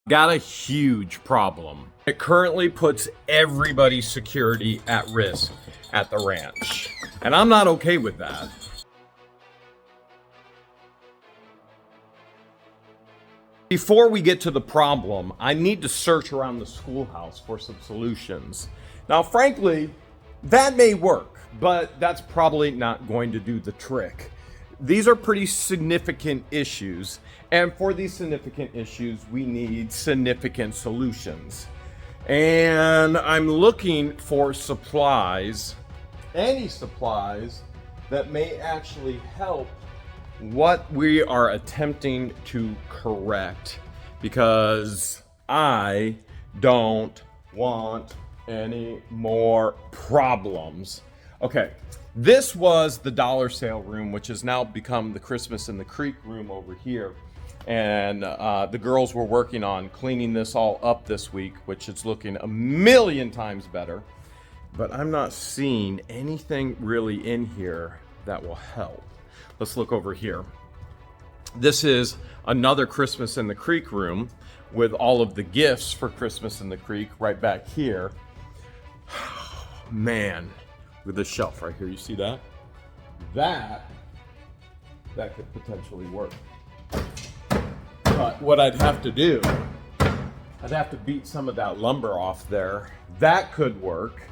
Got a huge problem. It currently puts everybody's security at risk at the ranch. And I'm not okay with that. Before we get to the problem, I need to search around the schoolhouse for some solutions. Now, frankly, that may work, but that's probably not going to do the trick. These are pretty significant issues, and for these significant issues, we need significant solutions. And I'm looking for supplies, any supplies that may actually help what we are attempting to correct, because I don't want any more problems. Okay, this was the dollar sale room, which has now become the Christmas in the Creek room over here. And the girls were working on cleaning this all up this week, which is looking a million times better. But I'm not seeing anything really in here that will help. Let's look over here. This is another Christmas in the Creek room with all of the gifts for Christmas in the Creek right back here. Man, with this shelf right here, you see that? That could potentially work. But what I'd have to do, I'd have to beat some of that lumber off there. That could work.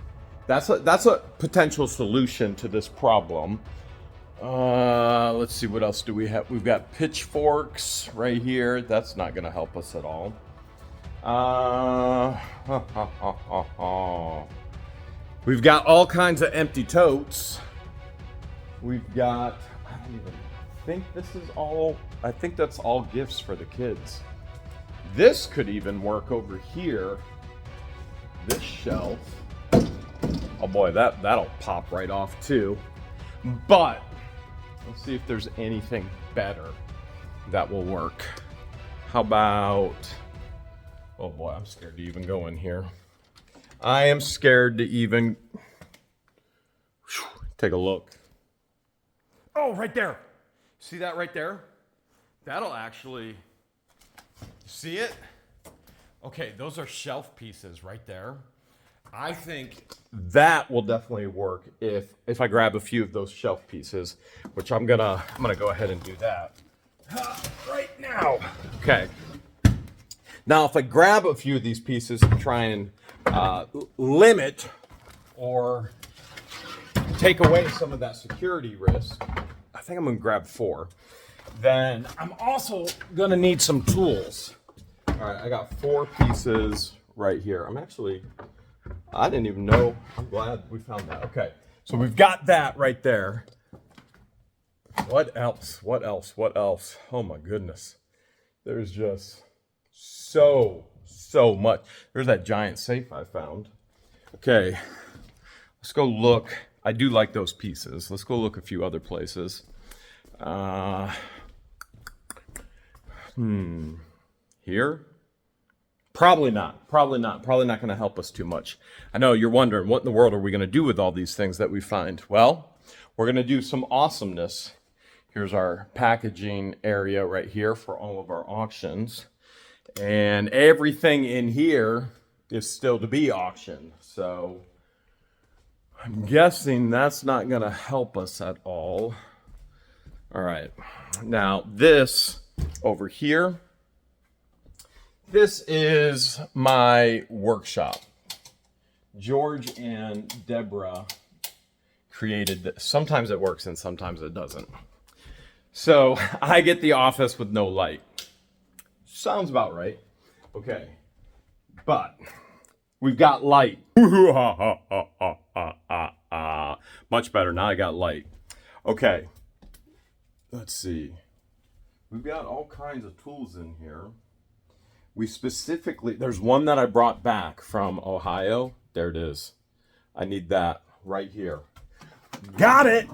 That's a potential solution to this problem. Let's see, what else do we have? We've got pitchforks right here. That's not going to help us at all. We've got all kinds of empty totes. We've got, I don't even think this is all, I think that's all gifts for the kids. This could even work over here. This shelf. Oh boy, that'll pop right off too. But let's see if there's anything better that will work. How about, oh boy, I'm scared to even go in here. I am scared to even take a look. Oh, right there. See that right there? That'll actually, see it? Okay, those are shelf pieces right there. I think that will definitely work if I grab a few of those shelf pieces, which I'm gonna go ahead and do that right now. Okay. Now, if I grab a few of these pieces to try and limit or take away some of that security risk, I think I'm gonna grab 4. Then I'm also gonna need some tools. All right, I got 4 pieces right here. I didn't even know. I'm glad we found that. Okay, so we've got that right there. What else? What else? What else? Oh my goodness. There's just so much. There's that giant safe I found. Okay, let's go look. I do like those pieces. Let's go look a few other places. Here? Probably not going to help us too much. I know you're wondering, what in the world are we going to do with all these things that we find? Well, we're going to do some awesomeness. Here's our packaging area right here for all of our auctions. And everything in here is still to be auctioned. So I'm guessing that's not going to help us at all. All right. Now this over here, this is my workshop. George and Deborah created this. Sometimes it works and sometimes it doesn't. So I get the office with no light. Sounds about right. Okay. But we've got light. Much better. Now I got light. Okay. Let's see. We've got all kinds of tools in here. We specifically, there's one that I brought back from Ohio. There it is. I need that right here. Got it.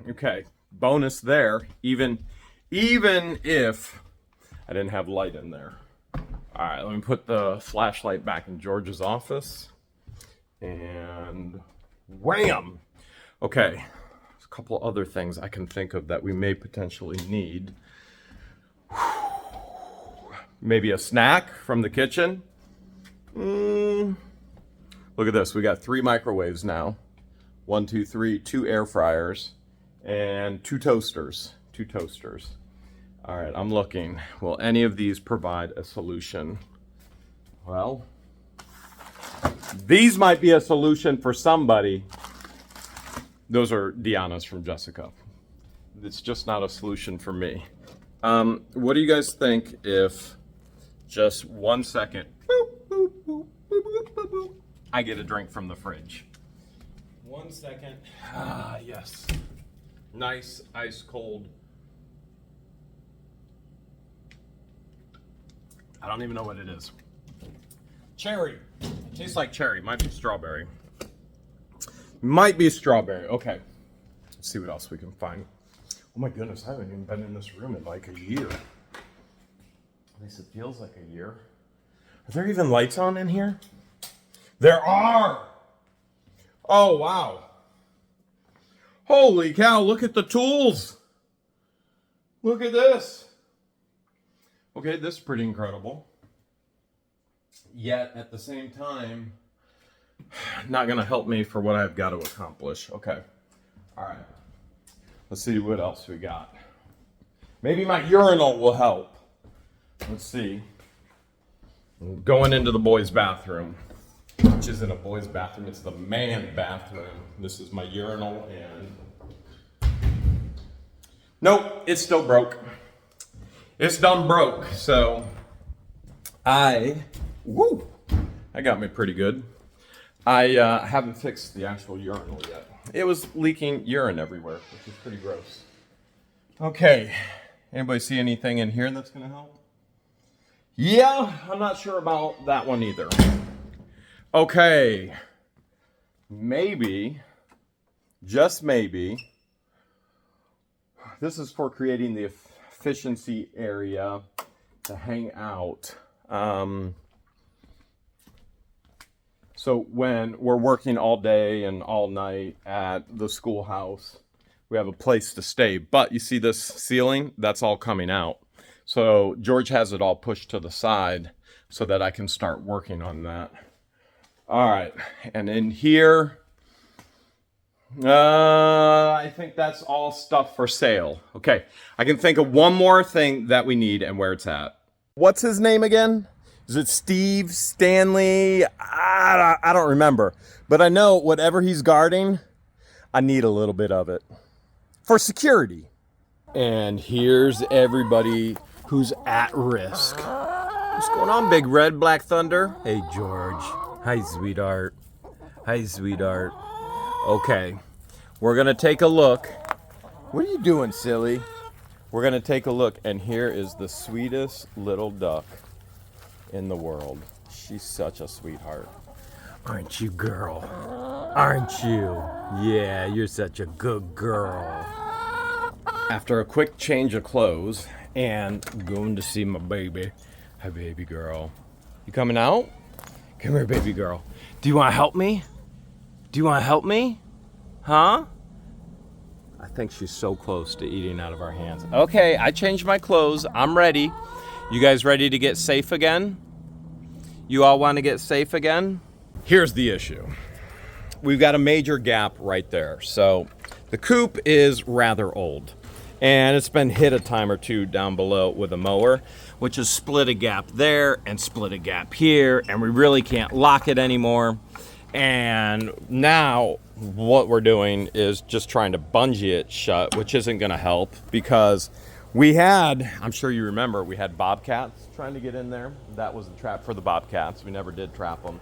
Okay. Bonus there. Even if I didn't have light in there. All right. Let me put the flashlight back in George's office. And wham. Okay. There's a couple other things I can think of that we may potentially need. Maybe a snack from the kitchen. Look at this. We got 3 microwaves now. 1, 2, 3, 2 air fryers, and 2 toasters. 2 toasters. All right, I'm looking. Will any of these provide a solution? Well, these might be a solution for somebody. Those are Deanna's from Jessica. It's just not a solution for me. What do you guys think if just 1 second, boop, boop, boop, boop, boop, boop, boop, I get a drink from the fridge? 1 second. Ah, yes. Nice, ice cold. I don't even know what it is. Cherry. It tastes like cherry. Might be strawberry. Might be strawberry. Okay. Let's see what else we can find. Oh my goodness, I haven't even been in this room in like a year. At least it feels like a year. Are there even lights on in here? There are! Oh, wow. Holy cow, look at the tools. Look at this. Okay, this is pretty incredible. Yet, at the same time, not going to help me for what I've got to accomplish. Okay. All right. Let's see what else we got. Maybe my urinal will help. Let's see. I'm going into the boys' bathroom, which isn't a boys' bathroom. It's the man bathroom. This is my urinal, and nope, it's still broke. It's done broke. So that got me pretty good. I haven't fixed the actual urinal yet. It was leaking urine everywhere, which is pretty gross. Okay, anybody see anything in here that's gonna help? Yeah, I'm not sure about that one either. Okay, maybe, just maybe, this is for creating the efficiency area to hang out. So when we're working all day and all night at the schoolhouse, we have a place to stay. But you see this ceiling? That's all coming out. So George has it all pushed to the side so that I can start working on that. All right, and in here, I think that's all stuff for sale. Okay, I can think of one more thing that we need and where it's at. What's his name again? Is it Steve, Stanley? I don't remember. But I know whatever he's guarding, I need a little bit of it for security. And here's everybody who's at risk. What's going on, Big Red Black Thunder? Hey, George. Hi, sweetheart. Hi, sweetheart. Okay, we're going to take a look. What are you doing, silly? We're going to take a look, and here is the sweetest little duck in the world. She's such a sweetheart. Aren't you, girl? Aren't you? Yeah, you're such a good girl. After a quick change of clothes and going to see my baby. Hi, baby girl. You coming out? Come here, baby girl. Do you want to help me? Do you want to help me? Huh? I think she's so close to eating out of our hands. Okay, I changed my clothes. I'm ready. You guys ready to get safe again? You all want to get safe again? Here's the issue. We've got a major gap right there. So the coop is rather old, and it's been hit a time or two down below with a mower, which has split a gap there and split a gap here, and we really can't lock it anymore. And now what we're doing is just trying to bungee it shut, which isn't going to help because we had, I'm sure you remember, we had bobcats trying to get in there. That was the trap for the bobcats. We never did trap them.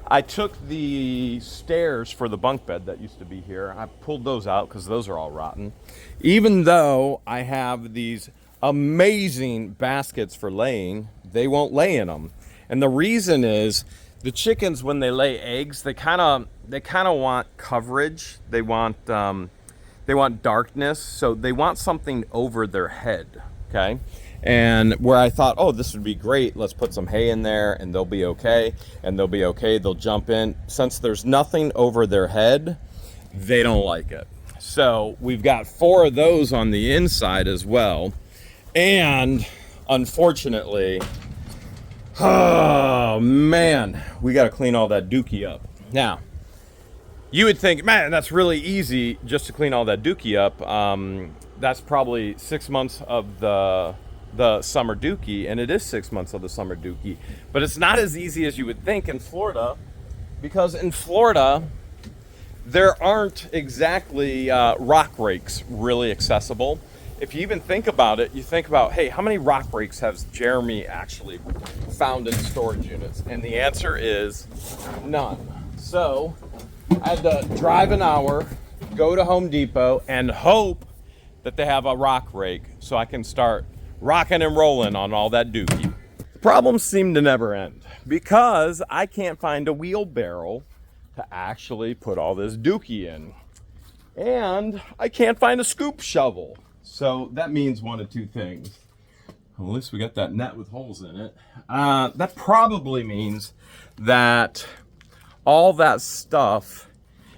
I took the stairs for the bunk bed that used to be here. I pulled those out because those are all rotten. Even though I have these amazing baskets for laying, they won't lay in them. And the reason is the chickens, when they lay eggs, they kind of want coverage. They want darkness, so they want something over their head, okay? And where I thought, oh, this would be great, let's put some hay in there and they'll be okay, they'll jump in. Since there's nothing over their head, they don't like it. So we've got 4 of those on the inside as well. And unfortunately, Oh man, we got to clean all that dookie up. Now, you would think, man, that's really easy just to clean all that dookie up. That's probably 6 months of the summer dookie, and it is 6 months of the summer dookie. But it's not as easy as you would think in Florida, because in Florida, there aren't exactly rock rakes really accessible. If you even think about it, you think about, hey, how many rock rakes has Jeremy actually found in storage units? And the answer is none. So I had to drive an hour, go to Home Depot, and hope that they have a rock rake so I can start rocking and rolling on all that dookie. Problems seem to never end because I can't find a wheelbarrow to actually put all this dookie in. And I can't find a scoop shovel. So that means one of two things. Well, at least we got that net with holes in it. That probably means that all that stuff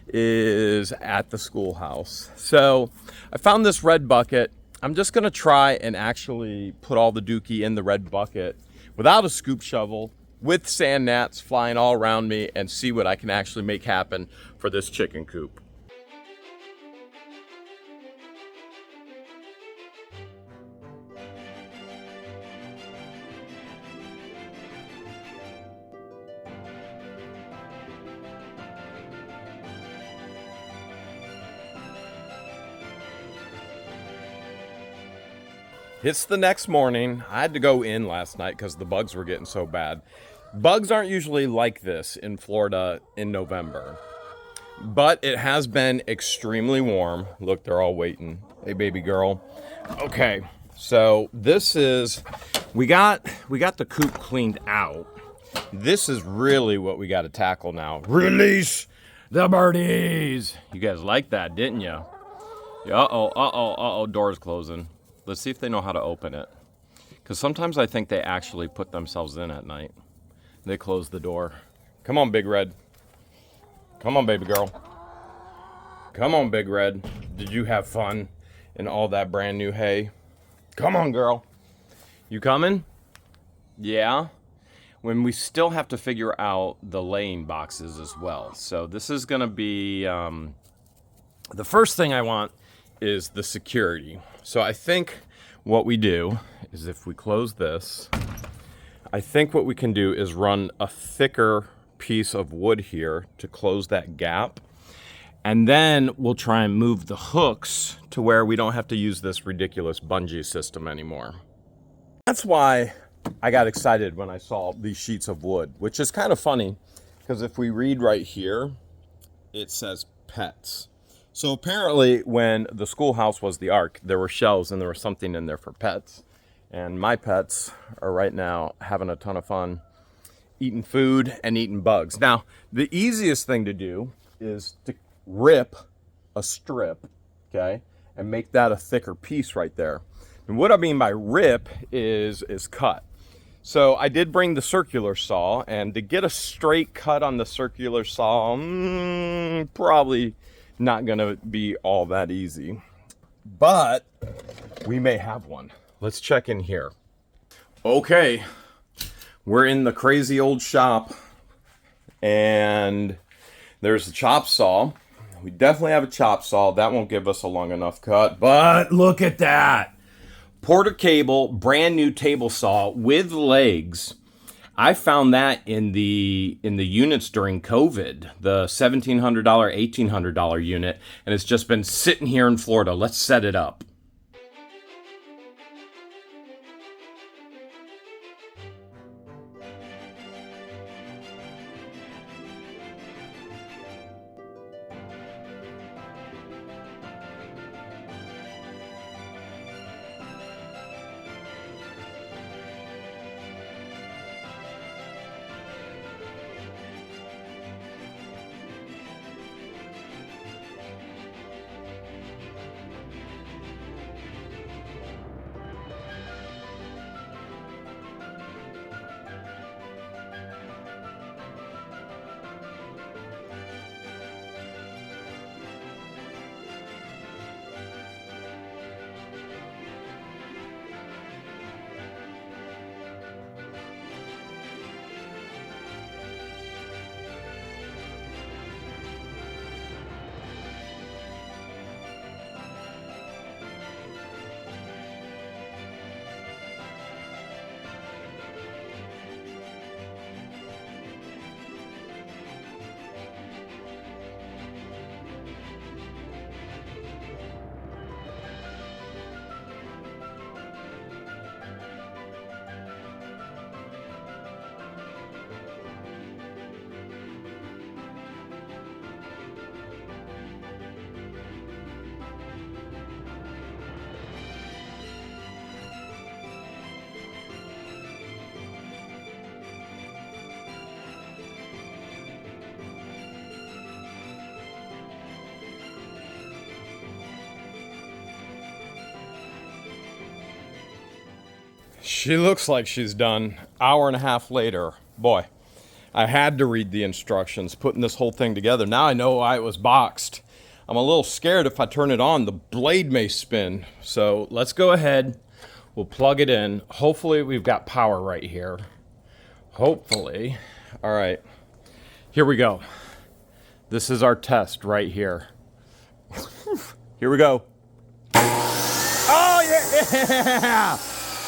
is at the schoolhouse. So I found this red bucket. I'm just gonna try and actually put all the dookie in the red bucket without a scoop shovel, with sand gnats flying all around me, and see what I can actually make happen for this chicken coop. It's the next morning. I had to go in last night because the bugs were getting so bad. Bugs aren't usually like this in Florida in November, but it has been extremely warm. Look, they're all waiting. Hey, baby girl. Okay, so this is, we got the coop cleaned out. This is really what we got to tackle now. Release the birdies. You guys like that, didn't you? Uh-oh, door's closing. Let's see if they know how to open it. Because sometimes I think they actually put themselves in at night. They close the door. Come on, Big Red. Come on, baby girl. Come on, Big Red. Did you have fun in all that brand new hay? Come on, girl. You coming? Yeah. When we still have to figure out the laying boxes as well. So this is going to be, the first thing I want is the security. So I think what we do is, if we close this, I think what we can do is run a thicker piece of wood here to close that gap. And then we'll try and move the hooks to where we don't have to use this ridiculous bungee system anymore. That's why I got excited when I saw these sheets of wood, which is kind of funny because if we read right here, it says pets. So apparently when the schoolhouse was the Ark, there were shelves and there was something in there for pets. And my pets are right now having a ton of fun eating food and eating bugs. Now, the easiest thing to do is to rip a strip, okay, and make that a thicker piece right there. And what I mean by rip is cut. So I did bring the circular saw, and to get a straight cut on the circular saw, probably not gonna be all that easy, but we may have one. Let's check in here. Okay, we're in the crazy old shop, and there's a chop saw. We definitely have a chop saw. That won't give us a long enough cut, but look at that. Porter cable, brand new table saw with legs. I found that in the units during COVID, the $1,700, $1,800 unit, and it's just been sitting here in Florida. Let's set it up. She looks like she's done. Hour and a half later. Boy, I had to read the instructions putting this whole thing together. Now I know why it was boxed. I'm a little scared if I turn it on, the blade may spin. So let's go ahead. We'll plug it in. Hopefully we've got power right here. Hopefully. All right, here we go. This is our test right here. Here we go. Oh yeah,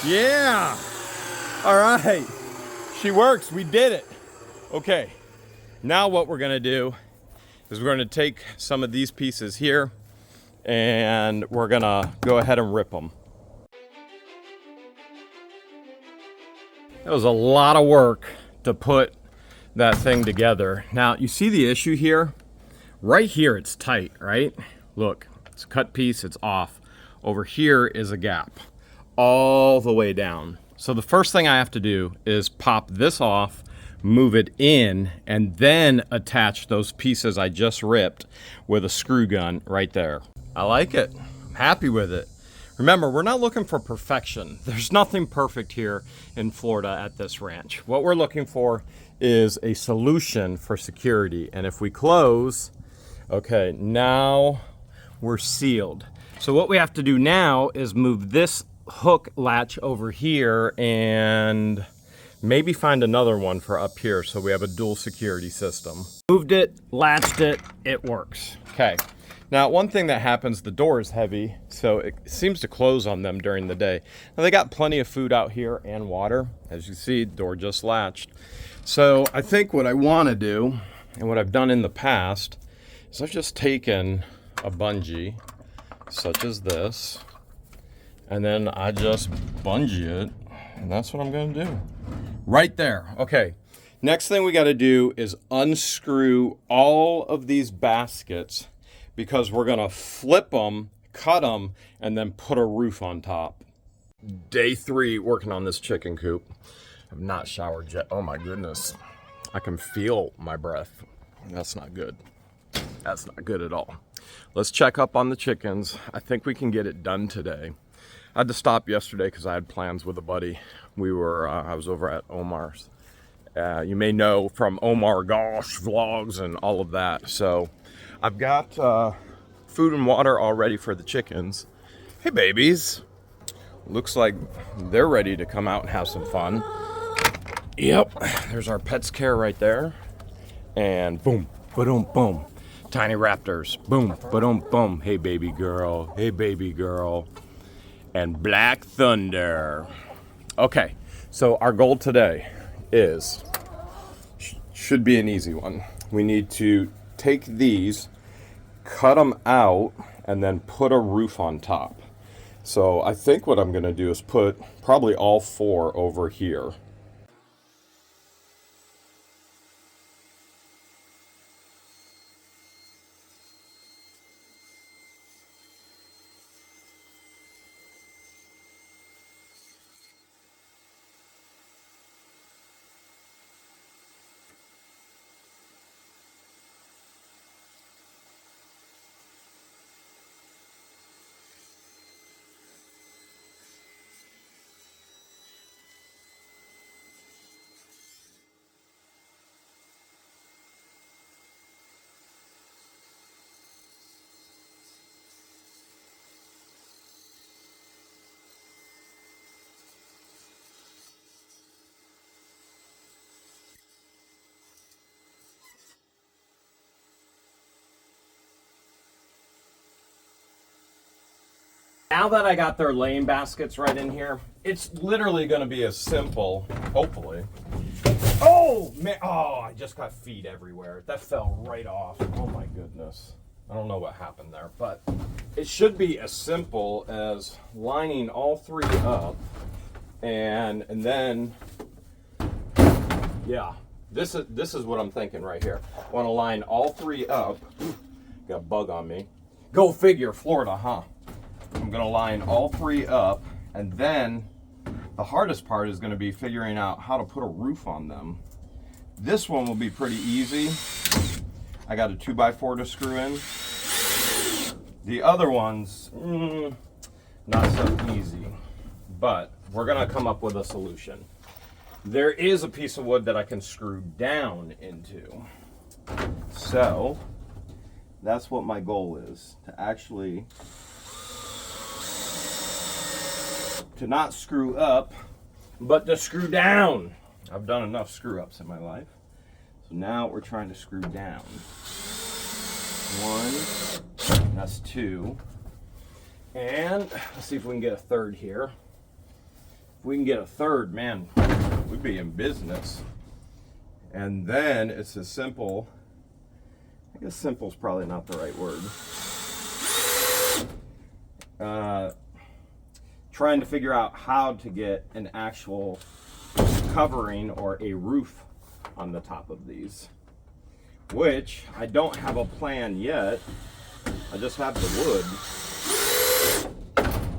yeah. All right, she works, we did it. Okay, now what we're gonna do is we're gonna take some of these pieces here and we're gonna go ahead and rip them. It was a lot of work to put that thing together. Now, you see the issue here? Right here, it's tight, right? Look, it's a cut piece, it's off. Over here is a gap all the way down. So the first thing I have to do is pop this off, move it in, and then attach those pieces I just ripped with a screw gun right there. I like it. I'm happy with it. Remember, we're not looking for perfection. There's nothing perfect here in Florida at this ranch. What we're looking for is a solution for security. And if we close, okay, now we're sealed. So what we have to do now is move this hook latch over here and maybe find another one for up here so we have a dual security system. Moved it, latched it, it works. Okay. Now, one thing that happens, the door is heavy, so it seems to close on them during the day. Now, they got plenty of food out here and water. As you see, door just latched. So I think what I want to do, and what I've done in the past, is I've just taken a bungee, such as this, and then I just bungee it, and that's what I'm going to do. Right there. Okay. Next thing we got to do is unscrew all of these baskets, because we're gonna flip them, cut them, and then put a roof on top. Day 3 working on this chicken coop. I've not showered yet. Oh my goodness. I can feel my breath. That's not good. That's not good at all. Let's check up on the chickens. I think we can get it done today. I had to stop yesterday because I had plans with a buddy. I was over at Omar's. You may know from Omar Gosh vlogs and all of that. So I've got food and water all ready for the chickens. Hey babies. Looks like they're ready to come out and have some fun. Yep, there's our Pets Care right there. And boom, ba-dum, boom. Tiny raptors, boom, ba-dum, boom. Hey baby girl, hey baby girl. And Black Thunder. Okay, so our goal today is, should be an easy one. We need to take these, cut them out, and then put a roof on top. So I think what I'm gonna do is put probably all 4 over here. Now that I got their laying baskets right in here, it's literally going to be as simple, hopefully. Oh, man. Oh, I just got feet everywhere. That fell right off. Oh, my goodness. I don't know what happened there, but it should be as simple as lining all 3 up. And then, yeah, this is what I'm thinking right here. I want to line all 3 up. Got a bug on me. Go figure, Florida, huh? I'm going to line all 3 up, and then the hardest part is going to be figuring out how to put a roof on them. This one will be pretty easy. I got a 2x4 to screw in. The other ones, not so easy, but we're gonna come up with a solution. There is a piece of wood that I can screw down into. So that's what my goal is, to actually, to not screw up, but to screw down. I've done enough screw ups in my life. So now we're trying to screw down. One, that's two. And let's see if we can get a third here. If we can get a third, man, we'd be in business. And then it's as simple, I guess simple is probably not the right word. Trying to figure out how to get an actual covering or a roof on the top of these, which I don't have a plan yet. I just have the wood.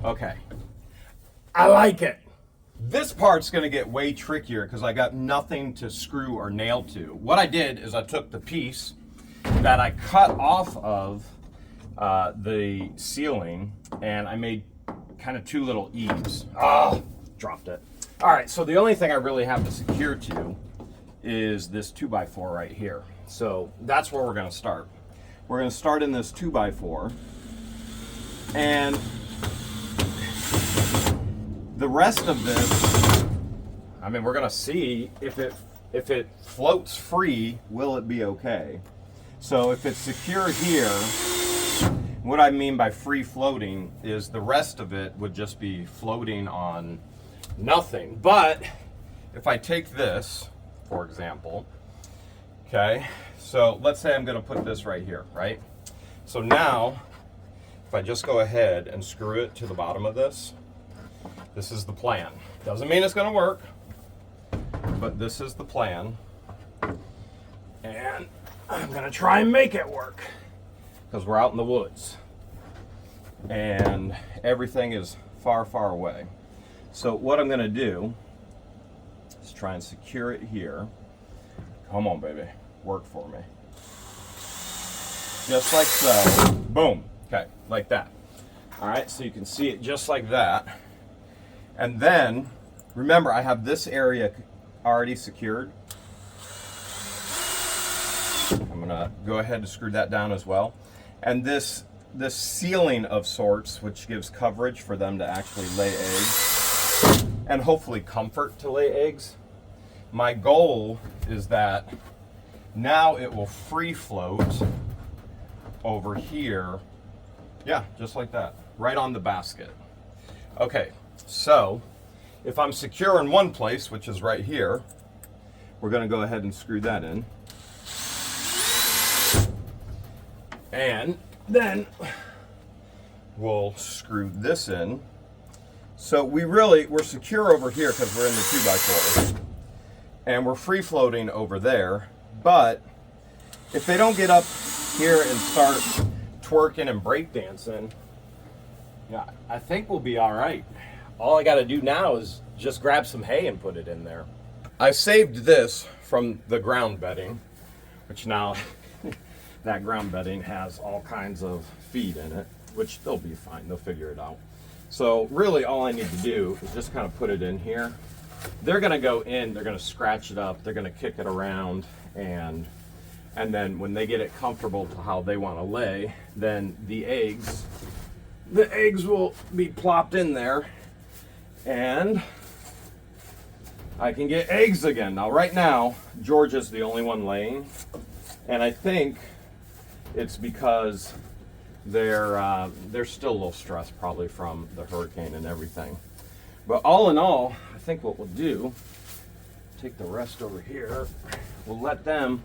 Okay, I like it. This part's gonna get way trickier because I got nothing to screw or nail to. What I did is I took the piece that I cut off of the ceiling and I made kind of two little eaves. Oh, dropped it. All right, so the only thing I really have to secure to is this 2x4 right here. So that's where we're gonna start. We're gonna start in this 2x4, and the rest of this, I mean, we're gonna see if it floats free, will it be okay? So if it's secure here, what I mean by free floating is the rest of it would just be floating on nothing. But if I take this, for example, okay, so let's say I'm gonna put this right here, right? So now, if I just go ahead and screw it to the bottom of this, this is the plan. Doesn't mean it's gonna work, but this is the plan. And I'm gonna try and make it work because we're out in the woods and everything is far, far away. So what I'm gonna do is try and secure it here. Come on, baby, work for me. Just like so, boom, okay, like that. All right, so you can see it just like that. And then, remember, I have this area already secured. I'm gonna go ahead and screw that down as well. And this ceiling of sorts, which gives coverage for them to actually lay eggs, and hopefully comfort to lay eggs. My goal is that now it will free float over here. Yeah, just like that, right on the basket. Okay, so if I'm secure in one place, which is right here, we're gonna go ahead and screw that in. And then we'll screw this in. So we're secure over here because we're in the 2x4. And we're free floating over there. But if they don't get up here and start twerking and breakdancing, yeah, I think we'll be all right. All I got to do now is just grab some hay and put it in there. I saved this from the ground bedding, which now that ground bedding has all kinds of feed in it, which they'll be fine. They'll figure it out. So really all I need to do is just kind of put it in here. They're going to go in, they're going to scratch it up, they're going to kick it around, and then when they get it comfortable to how they want to lay, then the eggs will be plopped in there and I can get eggs again. Now right now, Georgia's the only one laying, and I think it's because they're still a little stressed probably from the hurricane and everything. But all in all, I think what we'll do, take the rest over here, we'll let them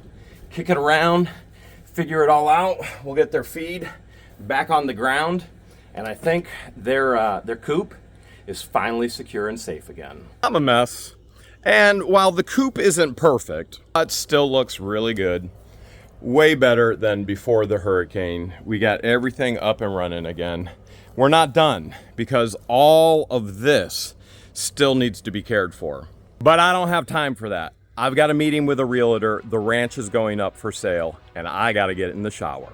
kick it around, figure it all out. We'll get their feed back on the ground, and I think their coop is finally secure and safe again. I'm a mess. And while the coop isn't perfect, it still looks really good. Way better than before the hurricane. We got everything up and running again. We're not done because all of this still needs to be cared for. But I don't have time for that. I've got a meeting with a realtor. The ranch is going up for sale and I got to get in the shower.